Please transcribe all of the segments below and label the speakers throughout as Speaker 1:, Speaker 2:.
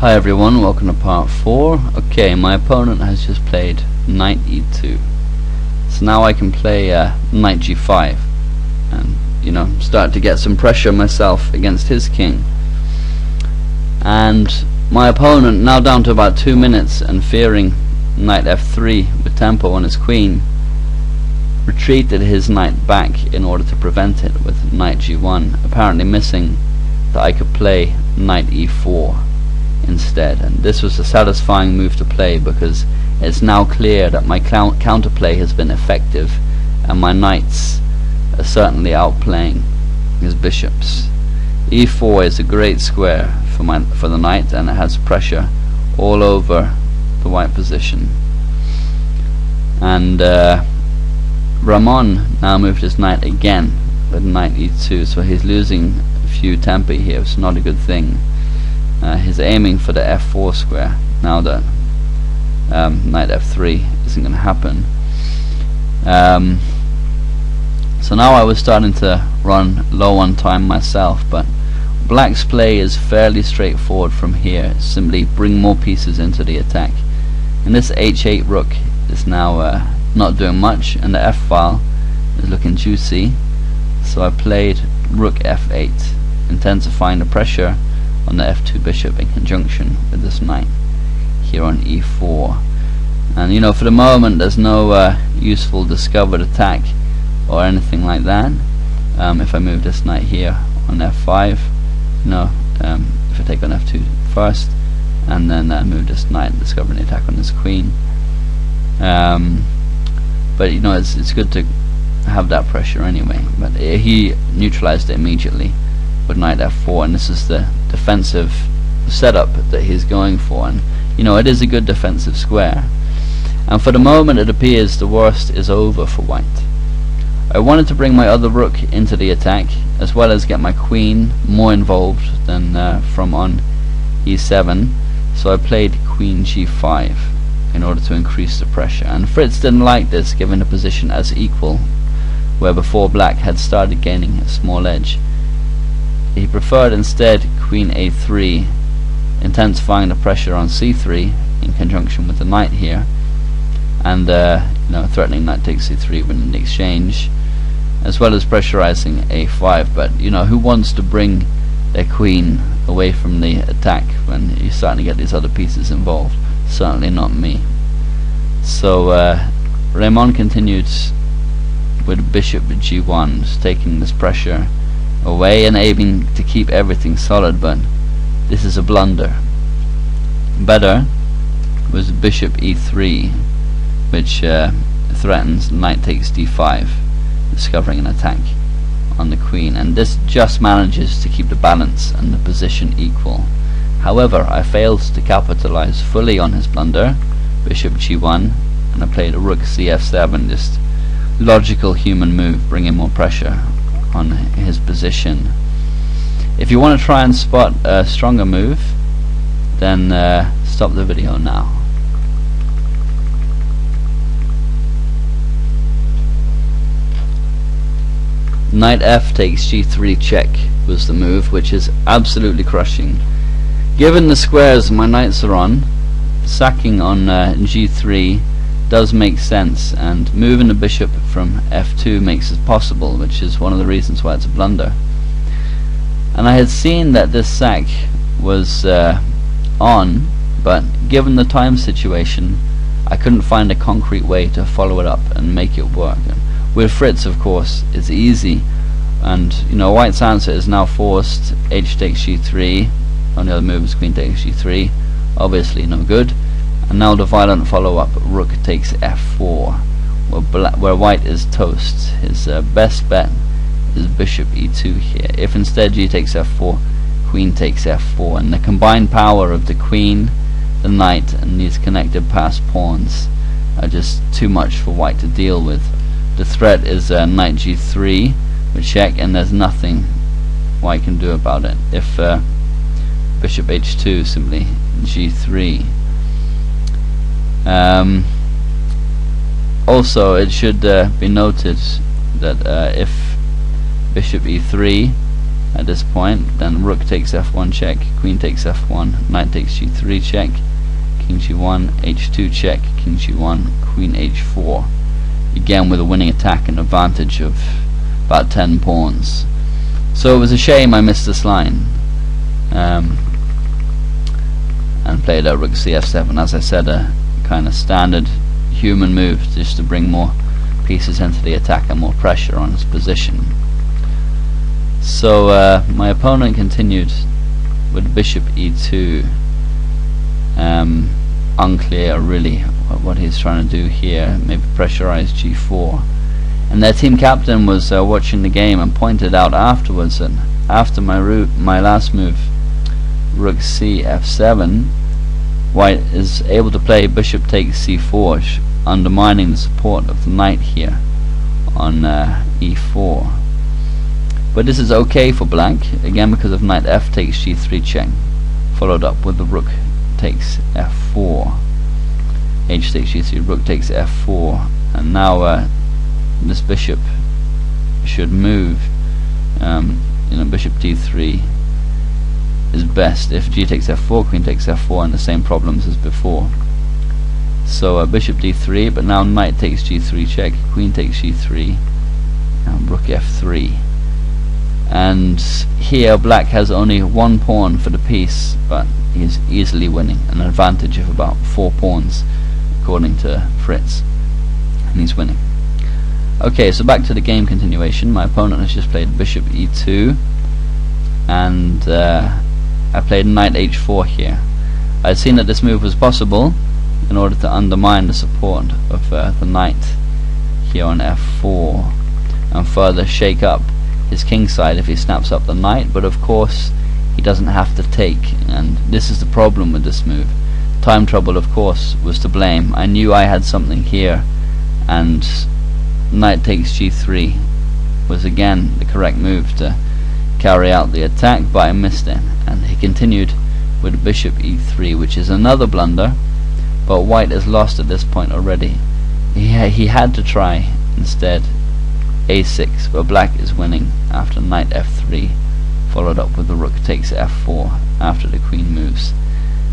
Speaker 1: Hi everyone, welcome to part 4. Okay, my opponent has just played knight e2. So now I can play knight g5 and, start to get some pressure myself against his king. And my opponent, now down to about 2 minutes and fearing knight f3 with tempo on his queen, retreated his knight back in order to prevent it with knight g1, apparently missing that I could play knight e4 instead. And this was a satisfying move to play because it's now clear that my counterplay has been effective and my knights are certainly outplaying his bishops. e4 is a great square for the knight, and it has pressure all over the white position. And Ramon now moved his knight again with knight e2, so he's losing a few tempi here. It's not a good thing. He's aiming for the f4 square now that knight f3 isn't going to happen. So now I was starting to run low on time myself, but black's play is fairly straightforward from here. Simply bring more pieces into the attack. And this h8 rook is now not doing much, and the f-file is looking juicy, so I played rook f8, intensifying the pressure on the f2 bishop in conjunction with this knight here on e4. And for the moment there's no useful discovered attack or anything like that. If I move this knight here on f5, if I take on f2 first and then move this knight, discovering the attack on this queen. But it's good to have that pressure anyway. But he neutralized it immediately with knight f4, and this is the defensive setup that he's going for. And it is a good defensive square, and for the moment it appears the worst is over for white. I wanted to bring my other rook into the attack, as well as get my queen more involved than from on e7, so I played queen g5 in order to increase the pressure. And Fritz didn't like this, given the position as equal, where before black had started gaining a small edge. He preferred instead queen a3, intensifying the pressure on c3 in conjunction with the knight here, and threatening knight takes c3 when the exchange, as well as pressurizing a5. But who wants to bring their queen away from the attack when you're starting to get these other pieces involved? Certainly not me. So Ramon continued with bishop g1, just taking this pressure away and aiming to keep everything solid, but this is a blunder. Better was bishop e3, which threatens knight takes d5, discovering an attack on the queen, and this just manages to keep the balance and the position equal. However, I failed to capitalize fully on his blunder, bishop g1, and I played a rook cf7, just logical human move, bringing more pressure on his position. If you want to try and spot a stronger move, then stop the video now. Knight f takes g3 check was the move, which is absolutely crushing. Given the squares my knights are on, sacking on g3 does make sense, and moving the bishop from f2 makes it possible, which is one of the reasons why it's a blunder. And I had seen that this sack was on, but given the time situation I couldn't find a concrete way to follow it up and make it work. And with Fritz, of course, it's easy, and white's answer is now forced h takes g3. Only other move is queen takes g3, obviously no good. And now the violent follow-up, rook takes f4, where white is toast. His best bet is bishop e2 here. If instead g takes f4, queen takes f4, and the combined power of the queen, the knight, and these connected passed pawns are just too much for white to deal with. The threat is knight g3 with check, and there's nothing white can do about it. If bishop h2, simply g3. Also, it should be noted that if bishop e3, at this point. Then rook takes f1 check, queen takes f1, knight takes g3 check, king g1, h2 check, king g1, queen h4. Again with a winning attack and advantage of about 10 pawns. So it was a shame I missed this line, and played a rook cf7. As I said, a kind of standard human move just to bring more pieces into the attack and more pressure on his position. So my opponent continued with bishop e2. Unclear really what he's trying to do here. Maybe pressurize g4. And their team captain was watching the game and pointed out afterwards that after my last move, rook cf7, white is able to play bishop takes c4, undermining the support of the knight here on e4. But this is okay for black, again because of knight f takes g3 check, followed up with the rook takes f4, h takes g3, rook takes f4, and now this bishop should move. Bishop d3 is best. If g takes f4, queen takes f4, and the same problems as before. So bishop d3, but now knight takes g3 check, queen takes g3, and rook f3. And here black has only one pawn for the piece, but he's easily winning, an advantage of about 4 pawns according to Fritz, and he's winning. Okay, so back to the game continuation. My opponent has just played bishop e2, and I played knight h4 here. I had seen that this move was possible in order to undermine the support of the knight here on f4 and further shake up his king side if he snaps up the knight, but of course he doesn't have to take, and this is the problem with this move. Time trouble, of course, was to blame. I knew I had something here, and knight takes g3 was again the correct move to carry out the attack, but I missed it, and he continued with bishop e3, which is another blunder, but white is lost at this point already. He had to try instead a6, but black is winning after knight f3, followed up with the rook takes f4 after the queen moves.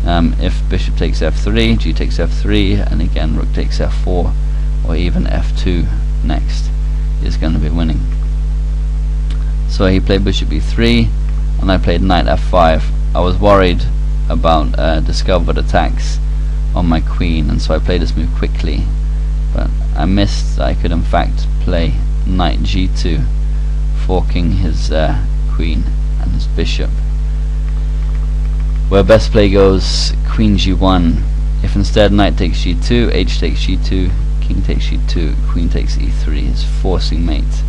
Speaker 1: If bishop takes f3, g takes f3, and again rook takes f4, or even f2 next, is going to be winning. So he played bishop e3, and I played knight f5. I was worried about discovered attacks on my queen, and so I played this move quickly, but I missed. I could in fact play knight g2, forking his queen and his bishop. Where best play goes queen g1. If instead knight takes g2, h takes g2, king takes g2, queen takes e3, is forcing mate.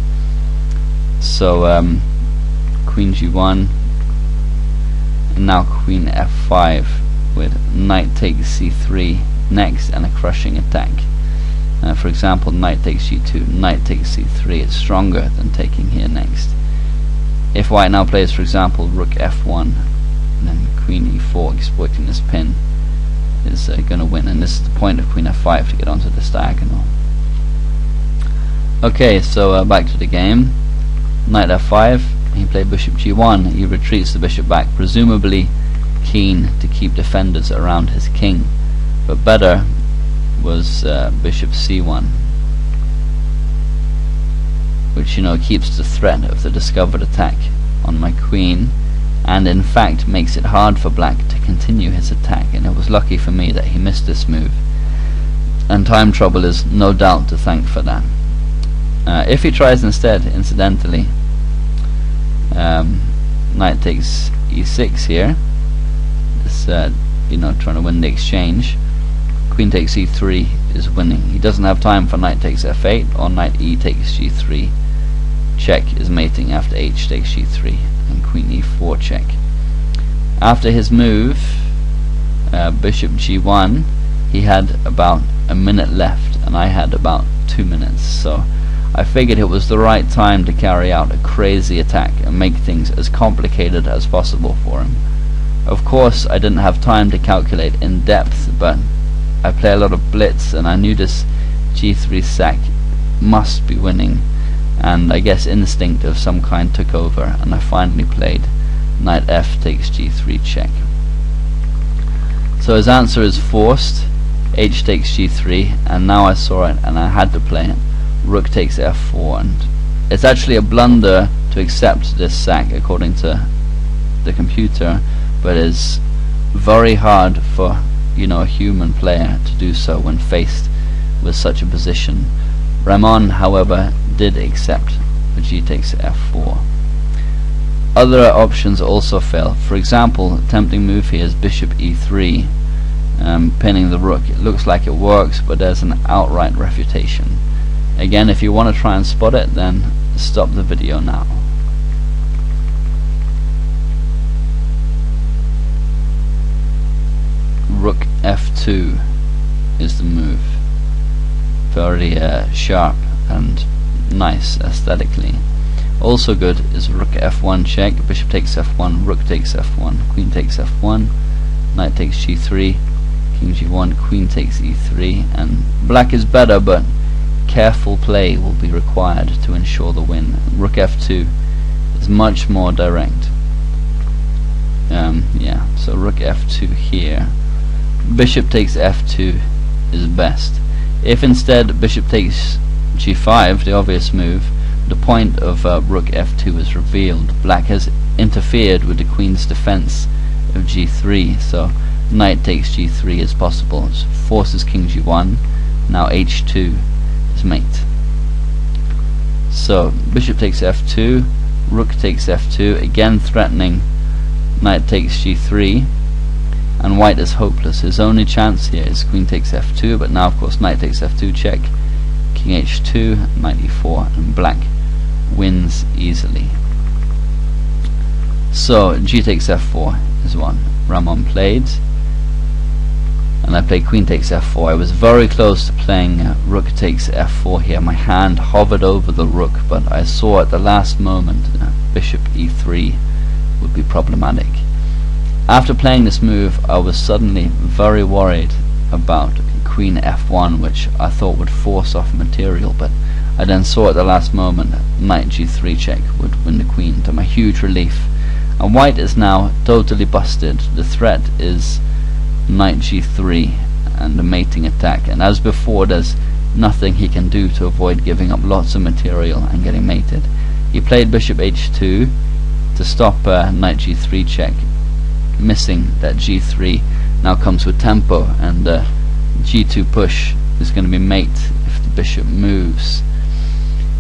Speaker 1: So queen g1, and now queen f5 with knight takes c3 next and a crushing attack. For example, knight takes g2, knight takes c3 is stronger than taking here next. If white now plays, for example, rook f1, then queen e4, exploiting this pin, is going to win, and this is the point of queen f5 to get onto this diagonal. Okay, so back to the game. Knight f5, he played bishop g1, he retreats the bishop back, presumably keen to keep defenders around his king, but better was bishop c1, which keeps the threat of the discovered attack on my queen, and in fact makes it hard for black to continue his attack, and it was lucky for me that he missed this move, and time trouble is no doubt to thank for that. If he tries instead, incidentally, knight takes e6 here, this trying to win the exchange. Queen takes e3 is winning. He doesn't have time for knight takes f8 or knight e takes g3. Check is mating after h takes g3 and queen e4 check. After his move, bishop g1, he had about a minute left and I had about 2 minutes, so I figured it was the right time to carry out a crazy attack and make things as complicated as possible for him. Of course I didn't have time to calculate in depth, but I play a lot of blitz and I knew this g3 sack must be winning, and I guess instinct of some kind took over, and I finally played knight f takes g3 check. So his answer is forced, h takes g3, and now I saw it and I had to play it. Rook takes f4, and it's actually a blunder to accept this sack according to the computer, but it's very hard for a human player to do so when faced with such a position. Ramon, however, did accept the g takes f4. Other options also fail. For example, a tempting move here is bishop e3, pinning the rook. It looks like it works, but there's an outright refutation. Again, if you want to try and spot it, then stop the video now. Rook f2 is the move. Very sharp and nice aesthetically. Also good is rook f1 check, bishop takes f1, rook takes f1, queen takes f1, knight takes g3, king g1, queen takes e3, and black is better, but careful play will be required to ensure the win. Rook f2 is much more direct. So rook f2 here. Bishop takes f2 is best. If instead bishop takes g5, the obvious move, the point of rook f2 is revealed. Black has interfered with the queen's defense of g3, so knight takes g3 is possible. It forces king g1. Now h2 is mate. So bishop takes f2, rook takes f2, again threatening knight takes g3, and white is hopeless. His only chance here is queen takes f2, but now of course knight takes f2 check, king h2, knight e4, and black wins easily. So g takes f4 is one Ramon played, and I played queen takes f4. I was very close to playing rook takes f4 here. My hand hovered over the rook, but I saw at the last moment bishop e3 would be problematic. After playing this move, I was suddenly very worried about queen f1, which I thought would force off material, but I then saw at the last moment knight g3 check would win the queen, to my huge relief. And white is now totally busted. The threat is knight g3 and the mating attack, and as before, there's nothing he can do to avoid giving up lots of material and getting mated. He played bishop h2 to stop knight g3 check, missing that g3 now comes with tempo, and g2 push is going to be mate if the bishop moves.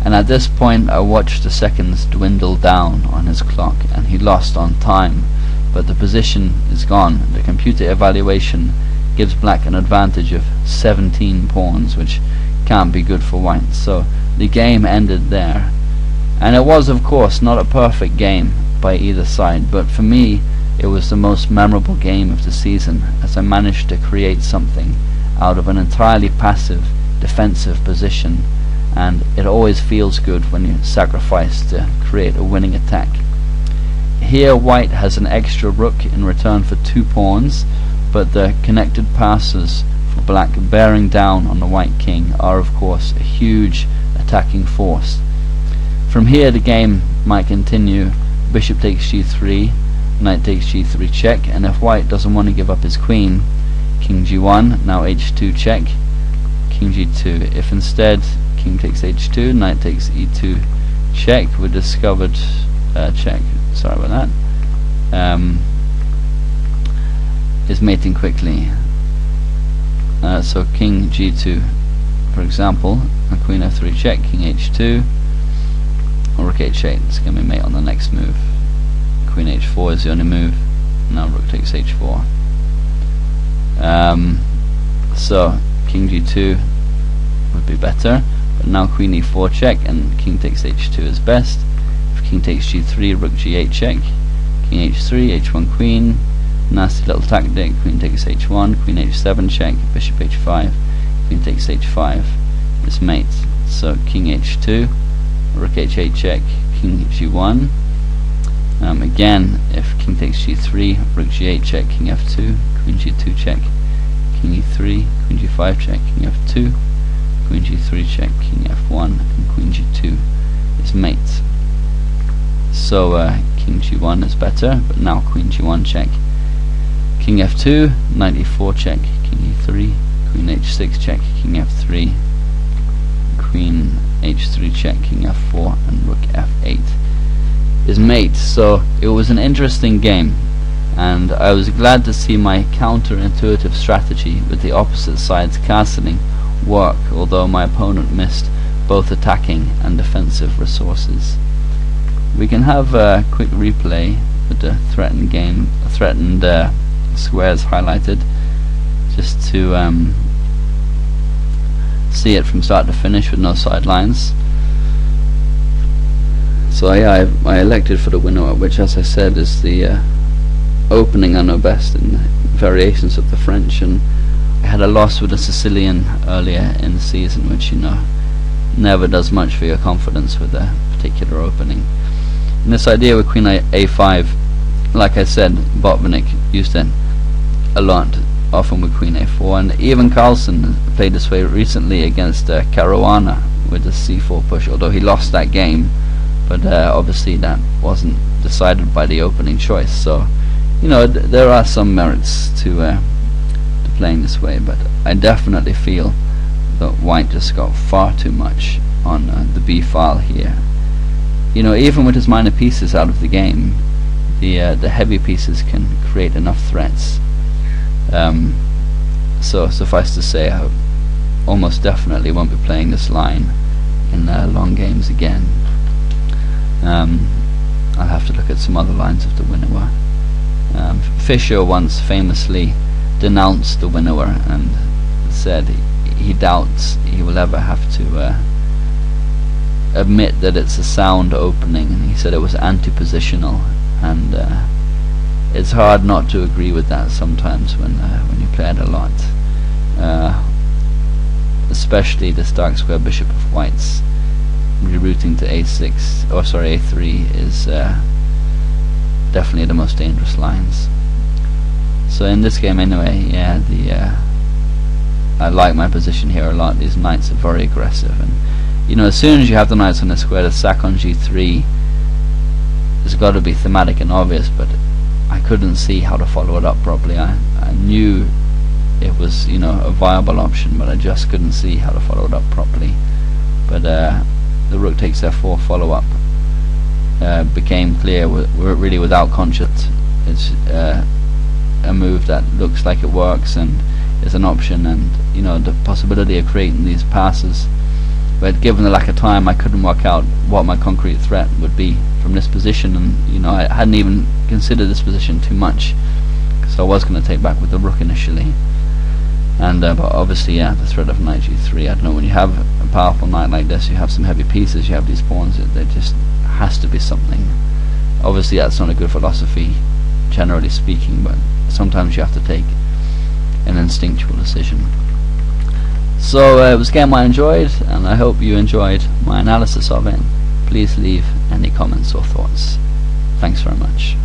Speaker 1: And at this point I watched the seconds dwindle down on his clock, and he lost on time, but the position is gone. The computer evaluation gives black an advantage of 17 pawns, which can't be good for white. So the game ended there, and it was of course not a perfect game by either side, but for me it was the most memorable game of the season, as I managed to create something out of an entirely passive defensive position, and it always feels good when you sacrifice to create a winning attack. Here white has an extra rook in return for 2 pawns, but the connected passes for black bearing down on the white king are of course a huge attacking force. From here the game might continue. Bishop takes g3, knight takes g3 check, and if white doesn't want to give up his queen, king g1, now h2 check, king g2. If instead king takes h2, knight takes e2 check, we discovered check, sorry about that, is mating quickly. So king g2 for example, and queen f3 check, king h2, or rook h8 is going to be mate on the next move. Queen h4 is the only move. Now rook takes h4. So king g2 would be better, but now queen e4 check and king takes h2 is best. If king takes g3, rook g8 check, king h3, h1 queen, nasty little tactic, queen takes h1, queen h7 check, bishop h5, queen takes h5 is mate. So king h2, rook h8 check, king g1. Again, if king takes g3, rook g8 check, king f2, queen g2 check, king e3, queen g5 check, king f2, queen g3 check, king f1, and queen g2 his mate. So king g1 is better, but now queen g1 check, king f2, knight e4 check, king e3, queen h6 check, king f3, queen h3 check, king f4, and rook f8 is mate. So it was an interesting game, and I was glad to see my counterintuitive strategy with the opposite sides castling work, although my opponent missed both attacking and defensive resources. We can have a quick replay with the threatened squares highlighted, just to see it from start to finish with no sidelines. So yeah, I elected for the winnow, which, as I said, is the opening I know best in variations of the French, and I had a loss with a Sicilian earlier in the season, which, you know, never does much for your confidence with a particular opening. And this idea with queen a5, like I said, Botvinnik used it a lot, often with queen a4, and even Carlsen played this way recently against Caruana with the c4 push, although he lost that game, but obviously that wasn't decided by the opening choice. So, you know, there are some merits to playing this way, but I definitely feel that white just got far too much on the b file here. You know, even with his minor pieces out of the game, the heavy pieces can create enough threats. So suffice to say, I almost definitely won't be playing this line in long games again. I'll have to look at some other lines of the winnower. Fischer once famously denounced the winnower and said he doubts he will ever have to admit that it's a sound opening, and he said it was anti-positional, and it's hard not to agree with that sometimes when you play it a lot. Especially this dark square bishop of white's rerouting to a6, or sorry, a3 is definitely the most dangerous lines. So in this game anyway, yeah, I like my position here a lot. These knights are very aggressive, and you know, as soon as you have the knights on the square, the sack on g3 has got to be thematic and obvious, but I couldn't see how to follow it up properly. I knew it was, you know, a viable option, but I just couldn't see how to follow it up properly. But the rook takes f4 follow up became clear. We're really without conscience. It's a move that looks like it works and is an option, and you know, the possibility of creating these passes. But given the lack of time, I couldn't work out what my concrete threat would be from this position, and you know, I hadn't even considered this position too much, so I was going to take back with the rook initially. And but obviously, yeah, the threat of knight g3. I don't know, when you have a powerful knight like this, you have some heavy pieces, you have these pawns, there just has to be something. Obviously that's not a good philosophy, generally speaking, but sometimes you have to take an instinctual decision. So it was a game I enjoyed, and I hope you enjoyed my analysis of it. Please leave any comments or thoughts. Thanks very much.